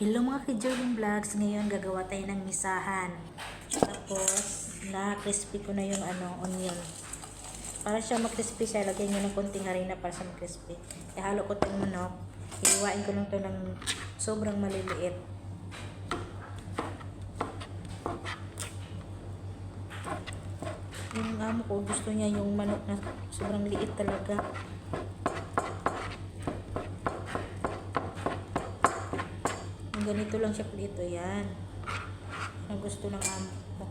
Hello mga ka-Jordan Vlogs, ngayon gagawa tayo ng misahan. Tapos, na-crispy ko na yung onion. Para siya mag-crispy siya, lagyan nyo ng konting harina para siya mag-crispy. Ihalo ko itong manok. Iiwain ko lang ito ng sobrang maliliit. Yung amo ko, gusto niya yung manok na sobrang liit talaga. Ganito lang siya plito, yan. Ang gusto ng amo ko.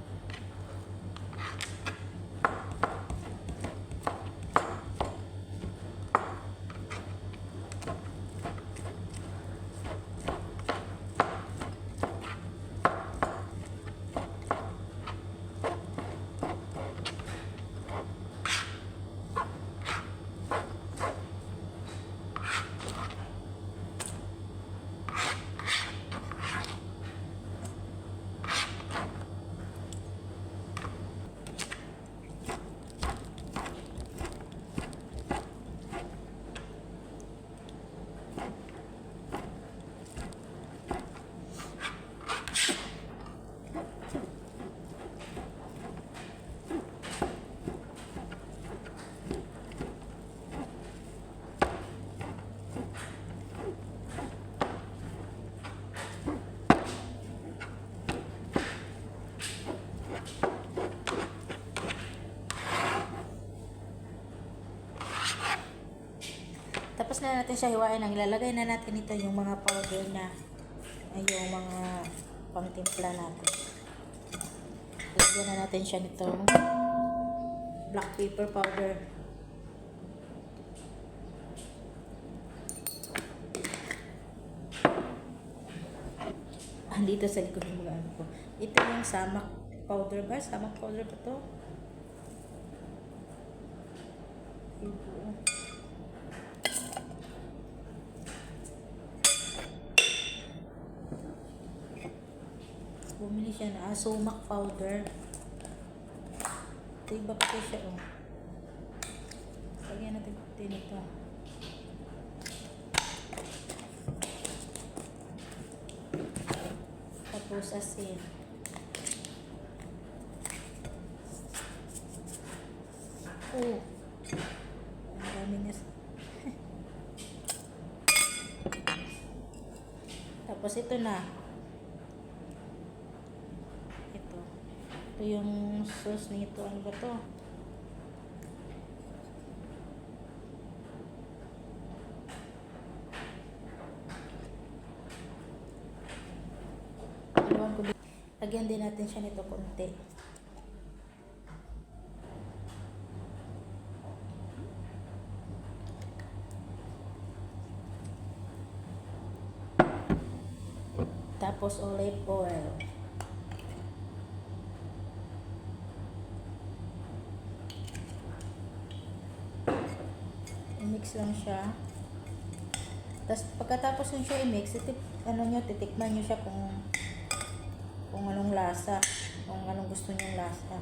Tapos na natin siya hiwain. Ang ilalagay na natin ito yung mga powder na yung mga pangtimpla natin. Lagyan na natin siya nitong black pepper powder. Dito sa likod ng mga ano ko. Ito yung samak powder ba? Samak powder ba ito? Bumili siya na sumac powder. Ito iba pa siya, oh. Lagyan natin konti nito. Tapos asin. Oh. Ang dami niya. Tapos ito na. Ito yung sauce nito. Ano ba to? Lagyan din natin siya nito konti. Tapos olive oil. I-mix lang siya. Tapos pagkatapos nyo siya i-mix, titikman nyo siya kung anong lasa, kung anong gusto nyo lasa.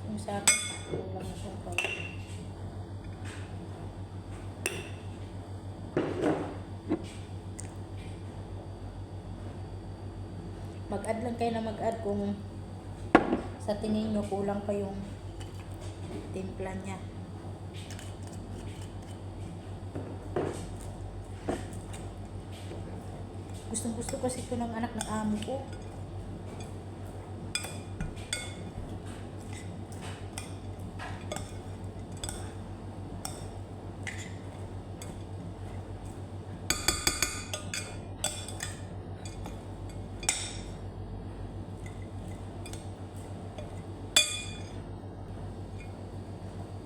Yung sa akin, kulang na siyang powder. Mag-add lang kayo na mag-add kung sa tingin nyo kulang pa yung timpla niya. Gustong gusto kasi ito ng anak ng amo ko.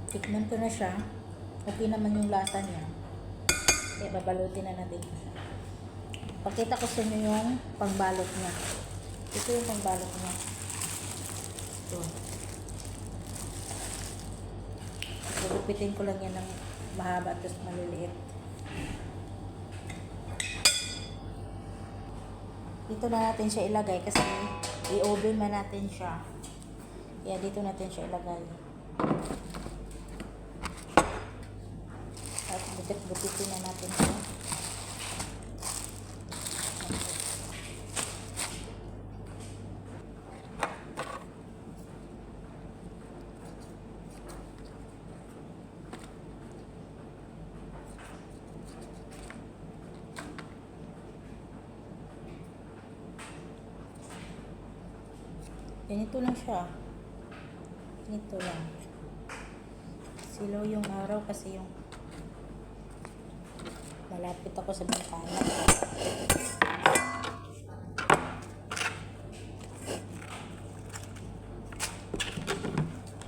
Tikman ko na siya. Okay naman yung lasa niya. Kaya babalutin na natin siya. Pakita ko sa inyo yung pangbalot niya. Ito yung pangbalot niya. Ito. Gugupitin ko lang yan ng mahaba at maliliit. Dito na natin siya ilagay kasi i-oven man natin siya. Kaya dito natin siya ilagay. At butit-butitin na natin siya. Ganito lang siya. Ganito lang. Silaw yung araw kasi yung malapit ako sa bintana.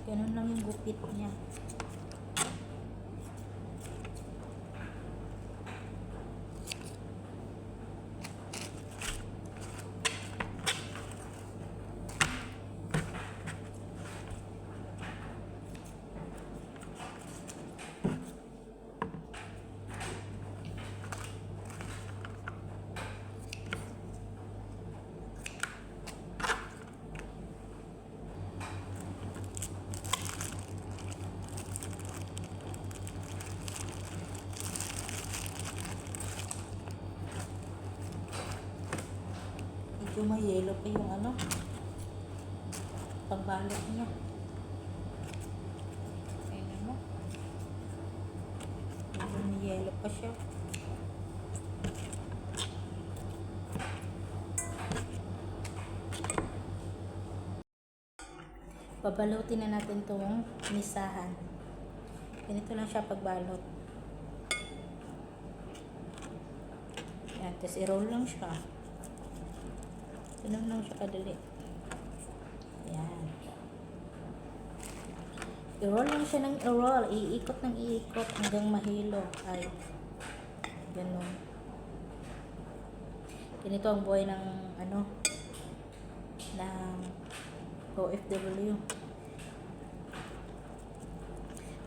Ganun lang yung gupit niya. Medyo may yellow pa yung ano, pagbalot niya. Ayun mo. Medyo may yellow pa siya. Babalutin na natin itong misahan. Ganito lang siya pagbalot. Yan, tapos i-roll lang siya. Ganun lang siya kadali. Yan. I-roll lang siya ng i-roll. Iikot ng iikot hanggang mahilo. Ay, ganun. Ganito ang buhay ng ano, ng OFW.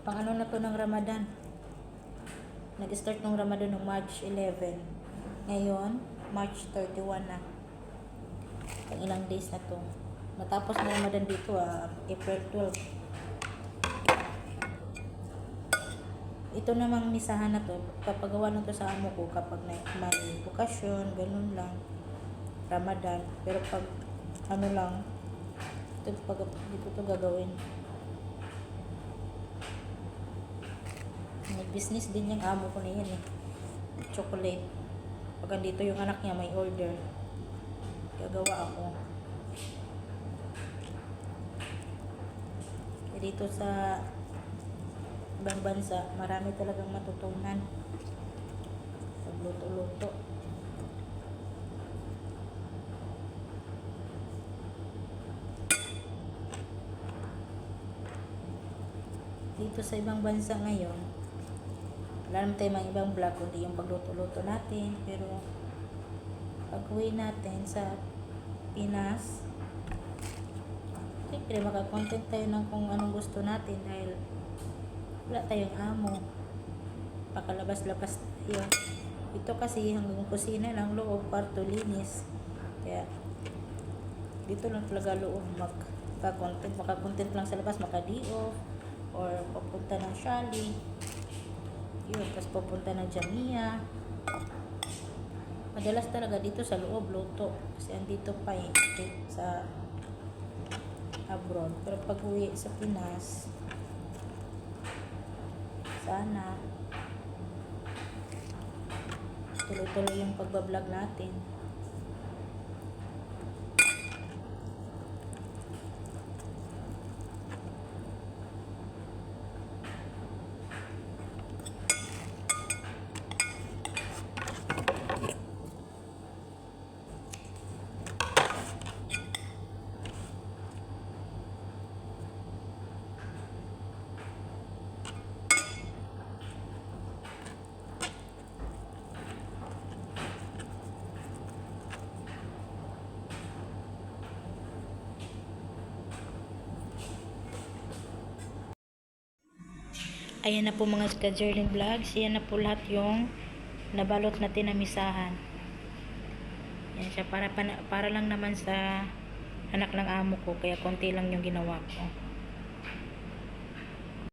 Pang ano na to ng Ramadan. Nag-start ng Ramadan ng March 11. Ngayon, March 31 na. Pang ilang days na to. Matapos na Ramadan dito, April 12. Ito namang misahan na to, papagawa na to sa amo ko kapag may okasyon, ganun lang. Ramadan. Pero pag ano lang, dito to gagawin. May business din yung amo ko na yan eh. Chocolate. Pag andito yung anak niya may order, gagawa ako. Dito sa ibang bansa, marami talagang matutunan pagluto-luto. Dito sa ibang bansa ngayon, wala naman tayo mga ibang vlog kundi yung pagluto-luto natin. Pero pag-uwi natin sa Pinas, siyempre makakontent tayo ng kung anong gusto natin dahil wala tayong amo. Pakalabas-labas tayo. Ito kasi hanggang kusina ng loob, kwarto, linis. Kaya dito lang talaga loob makakontent lang sa labas, maka-day off or papunta ng Shali yun, tapos papunta ng Jamia. Madalas talaga dito sa loob luto kasi andito pa sa abroad. Pero pag uwi sa Pinas, sana tuloy-tuloy yung pagbablog natin. Ayan na po mga ka-journey vlogs. Ayan na po lahat yung nabalot natin na misahan. Ayan siya, para lang naman sa anak ng amo ko, kaya konti lang yung ginawa ko.